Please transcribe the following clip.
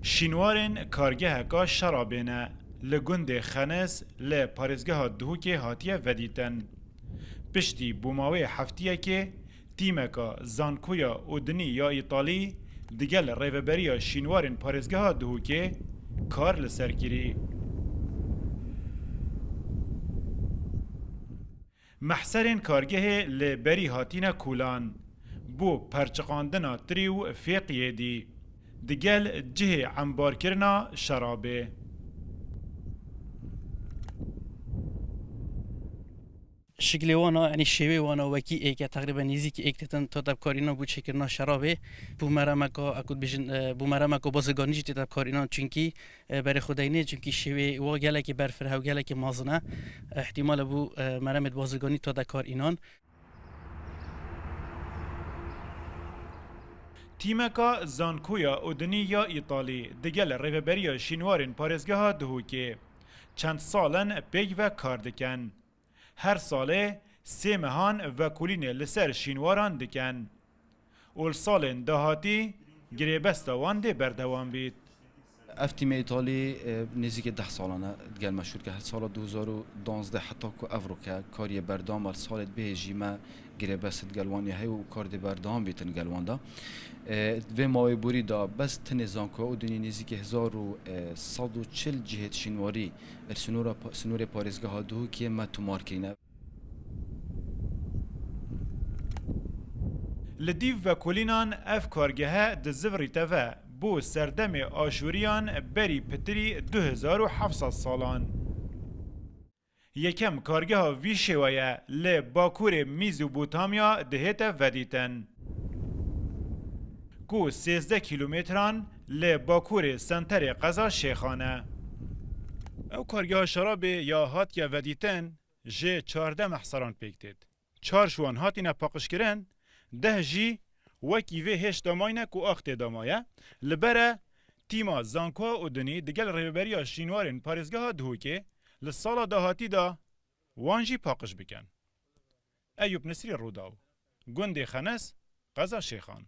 شینوارن کارگه کا شرابینه لگند خنس ل پارزگاه دهوکی هاتیه ودیتن پشتی بوماوی هفتیه که تیمکا زانکویا اودنی یا ایتالی دیگل ریوبریا شینوارن پارزگاه دهوکی کار لسرگیری محسرین کارگه لبری هاتینا کولان بو پرچقاندنا تریو فیقیه دی دگل جه عنبار کرنا شرابه شکلی وانا یعنی شیوه وانا وکی ایک تقریبا نزدیک ایک تن تادب کارینا بود شکرنا شرابه بو مرامکا اکود بیشن بو مرامکا بازگانی جت تادب کارینا چونکی برای خداینه چونکی شیوه و گله که برفره و گله که مازنه احتمال بو مرامت بازگانی تادب کارینان تیمکا زانکویا اودنی یا ایتالی دگل ریوبریا شینوارن پارزگاه دهوکی چند سالن پیگ و کار دکن هر ساله سه مهان و کلین لسر شینواران دکن اول سالن دهاتی گریبستا وان ده بردوان بید اف تیم ایتالی نزدیک 10 سالانه گل مشهور که سال 2012 حتی که افریقا کاری بردام ال سال به جیما گریبست گلوانی های و کار دی بردام بیتن گلوان دا و ماوی بوری دا بس تنظام که او دنیا نزدیک 1140 جهت شینواری سنور پارزگاه دو که ما تو مارکینه لدیو و کلینان اف کارگه دزوری تفا بو سردم آشوریان بری پتری 2700 سالان یکم کارگه ها وی شوایه ل باکور میزوبوتامیا دهت ودیتن کو 13 کیلومتران ل باکور سنتر قزا شیخانه او کارگه ها شراب یا هات یا ودیتن جه 14 محصران پیکتید 4 شوان هاتینا پاقش کرن 10 جی وکی وی هش داماینه کو آخت دامایه لبره تیما زانکو اودنی دگل ریبریا شینوارن پارزگاه دهوکه لسالا دهاتی دا وانجی پاقش بکن ایوب نصری روداو گنده خنس قزا شیخان